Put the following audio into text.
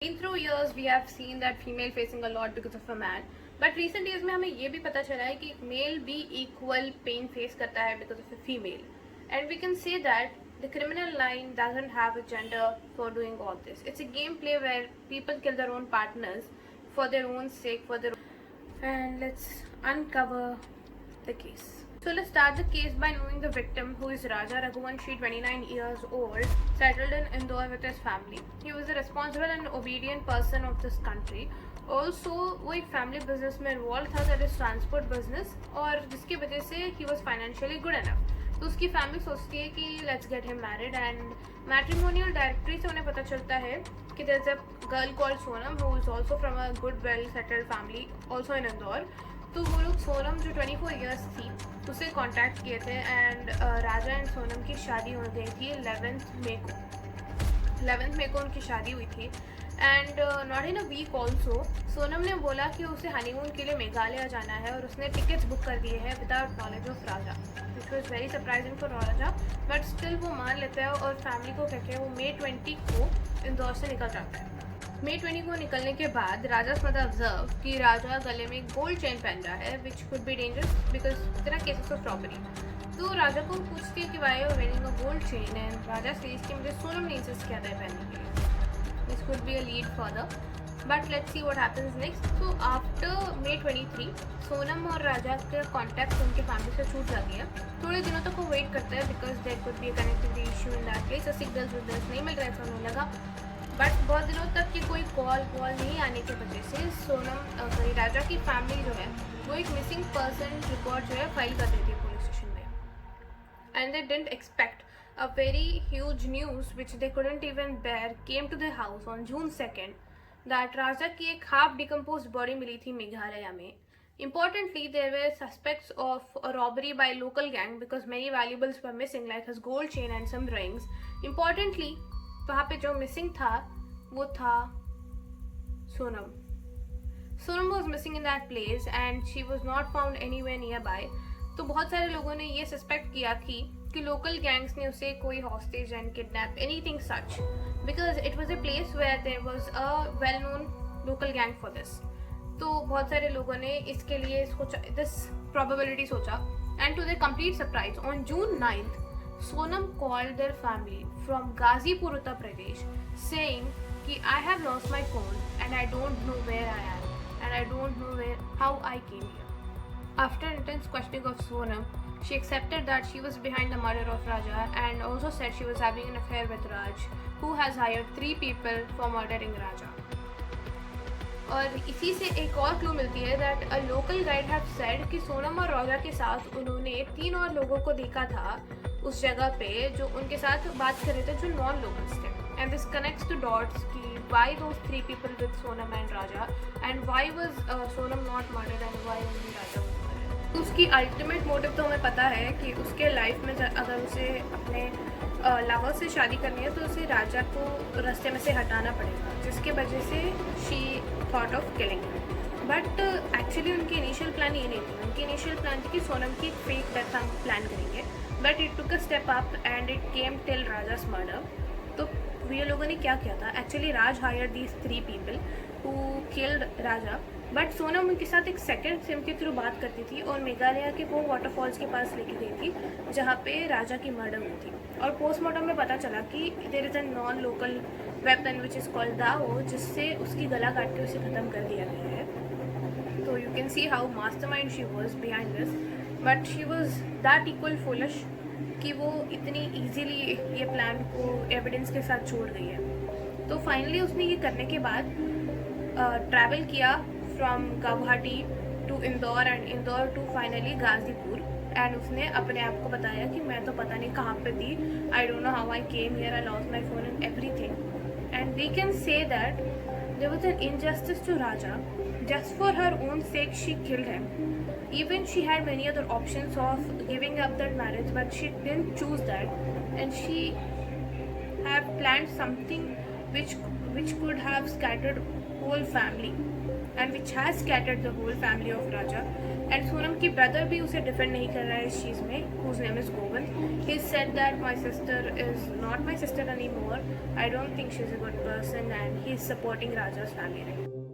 In through years we have seen that female facing a lot because of a man, but recent years में हमें ये भी पता चला है कि मेल भी equal pain face करता है because of a female, and we can say that the criminal line doesn't have a gender for doing all this. It's a gameplay where people kill their own partners for their own sake, for their own. And let's uncover the case. So let's start the case by knowing the victim, who is Raja Raghuvanshi, 29 years old, settled in Indore with his family. He was a responsible and obedient person of this country. Also वो एक family business में involve था, that is transport business, और जिसकी वजह से ही was financially good enough. तो उसकी फैमिली सोचती है कि let's get him married, and matrimonial directory से उन्हें पता चलता है कि there is a girl called Sonam who is also from a good well settled family also in Indore. तो वो लोग सोनम जो 24 ईयर्स थी उसे कांटेक्ट किए थे, एंड राजा एंड सोनम की शादी हो गई थी 11th मई को उनकी शादी हुई थी. And not in a week also Sonam ने बोला कि उसे हनीमून के लिए मेघालय जाना है, और उसने टिकट्स बुक कर दिए हैं without knowledge of Raja, which was very surprising for Raja. But still वो मान लेता है और फैमिली को कहकर वो May 20 को इंदौर से निकल जाता है. May 20 को निकलने के बाद राजा मदर ऑब्जर्व कि राजा गले में गोल्ड चेन पहन रहा है, which could be dangerous because there are cases of robbery. तो राजा को पूछती है कि why you wearing a gold chain, and Raja says कि मुझे सोनम ने इंसिस्ट किया था पहनने के लिए. This could be a lead further, but let's see what happens next. तो आफ्टर May 23 सोनम और राजा के कॉन्टैक्ट उनके फैमिली से छूट जाती है. थोड़े दिनों तक वो वेट करते हैं because there could be a connectivity issue in that place. Signals विग्नल्स नहीं मिल रहे, ऐसा उन्हें लगा. बट बहुत दिनों तक की कोई कॉल नहीं आने की वजह से सोनम राजा की फैमिली जो है वो एक मिसिंग पर्सन रिपोर्ट जो है फाइल कर देती है पुलिस स्टेशन में. And they didn't expect a very huge news which they couldn't even bear came to their house on June 2nd that राजा की एक half decomposed body मिली थी मेघालय में. Importantly, there were suspects of a robbery by local gang because many valuables were missing like his gold chain and some rings. Importantly, वहाँ पे जो missing था वो था Sonam. Sonam was missing in that place and she was not found anywhere near by. तो बहुत सारे लोगों ने ये सस्पेक्ट किया कि लोकल गैंग्स ने उसे कोई hostage and kidnap anything such, because it was a place where there was a well known local gang for this. तो बहुत सारे लोगों ने इसके लिए सोचा, दिस प्रोबेबिलिटी सोचा, and to the complete surprise on June 9th Sonam called their family from Ghazipur, Uttar Pradesh, saying कि I have lost my phone and I don't know where I am and I don't know how I came here. After intense questioning of Sonam, she accepted that she was behind the murder of Raja and also said she was having an affair with Raj, who has hired 3 people for murdering Raja. और इसी से एक और clue मिलती है that a local guide have said कि सोनम और राजा के साथ उन्होंने 3 और लोगों को देखा था उस जगह पे जो उनके साथ बात कर रहे थे, जो नॉन लोकल्स थे. And this connects to dots कि why those 3 people with Sonam and Raja, and why was Sonam not murdered and why only Raja was murdered. उसकी अल्टीमेट मोटिव तो हमें पता है कि उसके लाइफ में अगर उसे अपने लवर से शादी करनी है तो उसे राजा को रास्ते में से हटाना पड़ेगा, जिसके वजह से she thought of killing. But actually उनकी इनिशियल प्लान ये नहीं थी. उनकी इनिशियल प्लान थी कि सोनम की फेक डेथ हम प्लान करेंगे, but it took a step up and it came till rajas murder. तो ये लोगों ने क्या किया था, actually Raj hired these 3 people who killed Raja, but Sonam उनके साथ एक सेकंड सिम के थ्रू बात करती थी और मेघालय के वो वाटरफॉल्स के पास लेके गई थी जहाँ पे राजा की मर्डर हुई थी. और पोस्टमार्टम में पता चला कि there is a non local weapon which is called dao, जिससे उसकी गला काट के उसे ख़त्म कर दिया गया है. तो you can see how mastermind she was behind this, but she was that equal foolish कि वो इतनी ईजीली ये प्लान को एविडेंस के साथ छोड़ गई है. तो फाइनली उसने ये करने के बाद ट्रैवल किया from Guwahati to Indore and Indore to finally Ghazipur, and उसने अपने आप को बताया कि मैं तो पता नहीं कहाँ पे थी, I don't know how I came here, I lost my phone and everything. And we can say that there was an injustice to Raja. Just for her own sake, she killed him. Even she had many other options of giving up that marriage, but she didn't choose that, and she have planned something which could have scattered whole family. And which has scattered the whole family of Raja. And Sonam की brother भी उसे defend नहीं कर रहा है इस चीज़ में, whose name is Govind. He said that my sister is not my sister anymore. I don't think she's a good person, and he's supporting Raja's family.